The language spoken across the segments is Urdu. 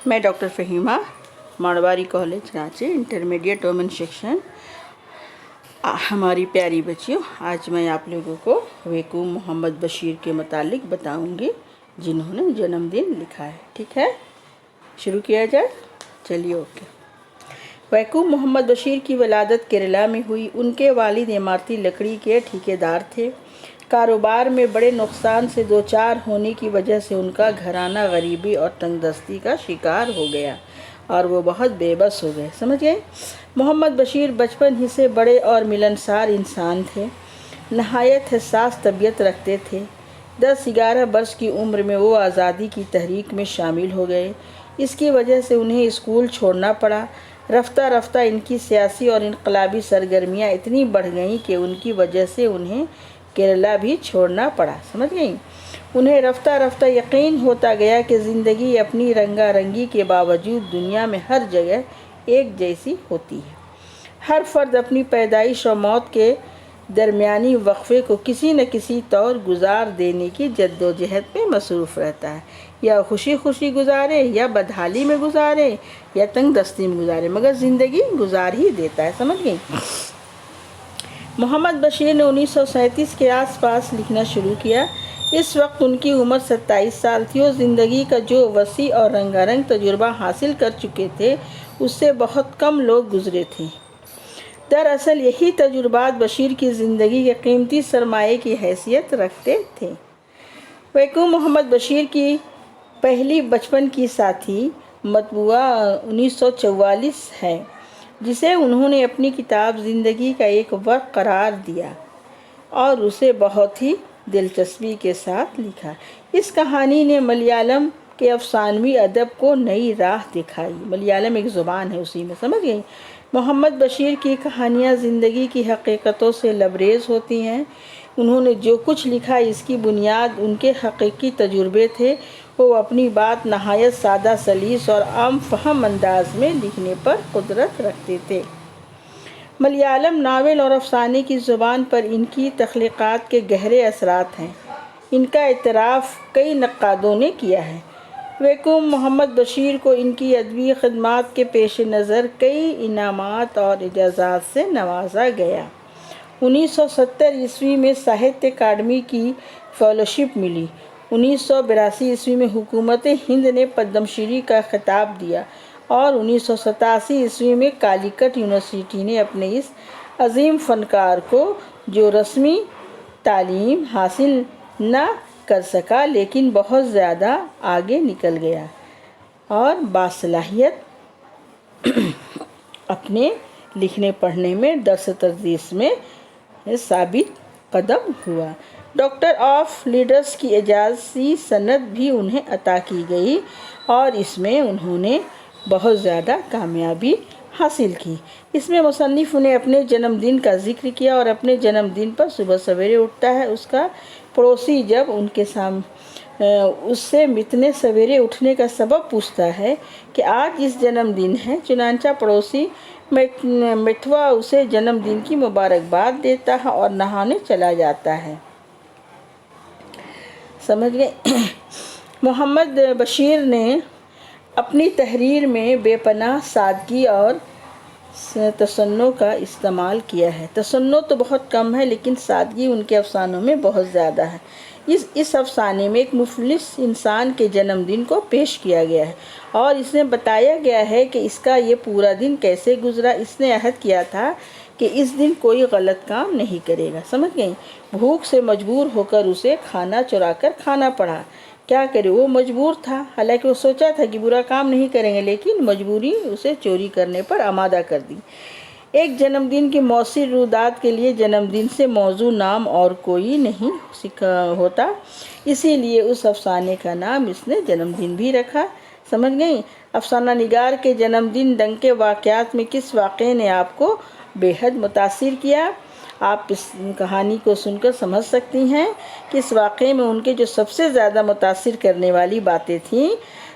میں doctor Fahima, Marwari college Karachi, intermediate women section. ہماری پیاری بچیوں، آج میں آپ لوگوں کو ویکوم محمد بشیر کے متعلق بتاؤں گی، جنہوں نے جنم دن لکھا ہے۔ ٹھیک ہے، شروع کیا جائے؟ چلیے اوکے۔ ویکوم محمد بشیر کی ولادت کیرلا میں ہوئی۔ ان کے والد عمارتی لکڑی کے ٹھیکیدار تھے۔ کاروبار میں بڑے نقصان سے دوچار ہونے کی وجہ سے ان کا گھرانہ غریبی اور تنگ دستی کا شکار ہو گیا اور وہ بہت بے بس ہو گئے۔ سمجھ گئے؟ محمد بشیر بچپن ہی سے بڑے اور ملنسار انسان تھے، نہایت حساس طبیعت رکھتے تھے۔ 10-11 برس کی عمر میں وہ آزادی کی تحریک میں شامل ہو گئے۔ اس کی وجہ سے انہیں اسکول چھوڑنا پڑا۔ رفتہ رفتہ ان کی سیاسی اور انقلابی سرگرمیاں اتنی بڑھ گئیں کہ ان کی وجہ سے انہیں کیرلا بھی چھوڑنا پڑا۔ سمجھ گئیں؟ انہیں رفتہ رفتہ یقین ہوتا گیا کہ زندگی اپنی رنگا رنگی کے باوجود دنیا میں ہر جگہ ایک جیسی ہوتی ہے۔ ہر فرد اپنی پیدائش اور موت کے درمیانی وقفے کو کسی نہ کسی طور گزار دینے کی جدوجہد میں مصروف رہتا ہے، یا خوشی خوشی گزارے، یا بدحالی میں گزارے، یا تنگ دستی میں گزارے، مگر زندگی گزار ہی دیتا ہے۔ سمجھ گئیں؟ محمد بشیر نے 1937 کے آس پاس لکھنا شروع کیا۔ اس وقت ان کی عمر 27 سال تھی اور زندگی کا جو وسیع اور رنگا رنگ تجربہ حاصل کر چکے تھے، اس سے بہت کم لوگ گزرے تھے۔ دراصل یہی تجربات بشیر کی زندگی کے قیمتی سرمایے کی حیثیت رکھتے تھے۔ ویکوم محمد بشیر کی پہلی بچپن کی ساتھی مطبوعہ 1944 ہے، جسے انہوں نے اپنی کتاب زندگی کا ایک ورق قرار دیا اور اسے بہت ہی دلچسپی کے ساتھ لکھا۔ اس کہانی نے ملیالم کے افسانوی ادب کو نئی راہ دکھائی۔ ملیالم ایک زبان ہے، اسی میں سمجھ گئی۔ محمد بشیر کی کہانیاں زندگی کی حقیقتوں سے لبریز ہوتی ہیں۔ انہوں نے جو کچھ لکھا، اس کی بنیاد ان کے حقیقی تجربے تھے۔ وہ اپنی بات نہایت سادہ سلیس اور عام فہم انداز میں لکھنے پر قدرت رکھتے تھے۔ ملیالم ناول اور افسانے کی زبان پر ان کی تخلیقات کے گہرے اثرات ہیں۔ ان کا اعتراف کئی نقادوں نے کیا ہے۔ ویکوم محمد بشیر کو ان کی ادبی خدمات کے پیش نظر کئی انعامات اور اعزازات سے نوازا گیا۔ 1970 میں ساہتیہ اکیڈمی کی فیلوشپ ملی۔ 1982 میں حکومت ہند نے پدم شری کا خطاب دیا اور 1987 میں کالیکٹ یونیورسٹی نے اپنے اس عظیم فنکار کو، جو رسمی تعلیم حاصل نہ کر سکا لیکن بہت زیادہ آگے نکل گیا اور باصلاحیت اپنے لکھنے پڑھنے میں درس تدریس میں ثابت قدم ہوا، ڈاکٹر آف لیٹرز کی اعزازی سند بھی انہیں عطا کی گئی اور اس میں انہوں نے بہت زیادہ کامیابی حاصل کی۔ اس میں مصنف نے اپنے جنم دن کا ذکر کیا اور اپنے جنم دن پر صبح سویرے اٹھتا ہے۔ اس کا پڑوسی جب اس سے اتنے سویرے اٹھنے کا سبب پوچھتا ہے کہ آج اس جنم دن ہے، چنانچہ پڑوسی مٹھوا اسے جنم دن کی مبارکباد دیتا ہے اور نہانے چلا جاتا ہے۔ سمجھ گئے؟ محمد بشیر نے اپنی تحریر میں بے پناہ سادگی اور تصنع کا استعمال کیا ہے۔ تصنع تو بہت کم ہے لیکن سادگی ان کے افسانوں میں بہت زیادہ ہے۔ اس افسانے میں ایک مفلس انسان کے جنم دن کو پیش کیا گیا ہے اور اس میں بتایا گیا ہے کہ اس کا یہ پورا دن کیسے گزرا۔ اس نے عہد کیا تھا کہ اس دن کوئی غلط کام نہیں کرے گا۔ سمجھ گئیں؟ بھوک سے مجبور ہو کر اسے کھانا چرا کر کھانا پڑا۔ کیا کرے، وہ مجبور تھا، حالانکہ وہ سوچا تھا کہ برا کام نہیں کریں گے، لیکن مجبوری اسے چوری کرنے پر آمادہ کر دی۔ ایک جنم دن کی مؤثر رویداد کے لیے جنم دن سے موزوں نام اور کوئی نہیں ہوتا، اسی لیے اس افسانے کا نام اس نے جنم دن بھی رکھا۔ سمجھ گئیں؟ افسانہ نگار کے جنم دن ڈنگ کے واقعات میں کس واقعے نے آپ کو بے حد متاثر کیا؟ آپ اس کہانی کو سن کر سمجھ سکتی ہیں کہ اس واقعے میں ان کے جو سب سے زیادہ متاثر کرنے والی باتیں تھیں،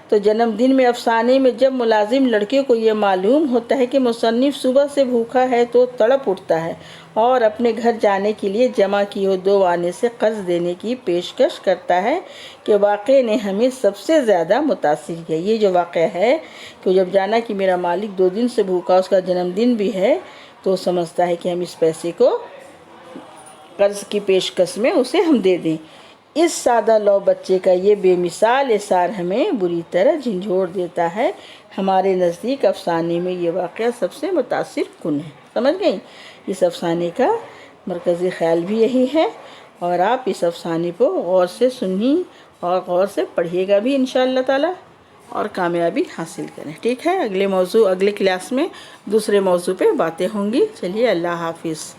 تو جنم دن میں افسانے میں جب ملازم لڑکے کو یہ معلوم ہوتا ہے کہ مصنف صبح سے بھوکا ہے تو تڑپ اٹھتا ہے اور اپنے گھر جانے کے لیے جمع کیے 2 آنے سے قرض دینے کی پیشکش کرتا ہے کہ واقعے نے ہمیں سب سے زیادہ متاثر کیا۔ یہ جو واقعہ ہے کہ جب جانا کہ میرا مالک 2 دن سے بھوکا، اس کا جنم دن بھی ہے، تو سمجھتا ہے کہ ہم اس پیسے کو قرض کی پیشکش میں اسے ہم دے دیں۔ اس سادہ لو بچے کا یہ بے مثال اثار ہمیں بری طرح جھنجھوڑ دیتا ہے۔ ہمارے نزدیک افسانے میں یہ واقعہ سب سے متاثر کن ہے۔ سمجھ گئیں؟ اس افسانے کا مرکزی خیال بھی یہی ہے، اور آپ اس افسانے کو غور سے سنیں اور غور سے پڑھیے گا بھی انشاءاللہ تعالی، اور کامیابی حاصل کریں۔ ٹھیک ہے، اگلے کلاس میں دوسرے موضوع پہ باتیں ہوں گی۔ چلیے، اللہ حافظ۔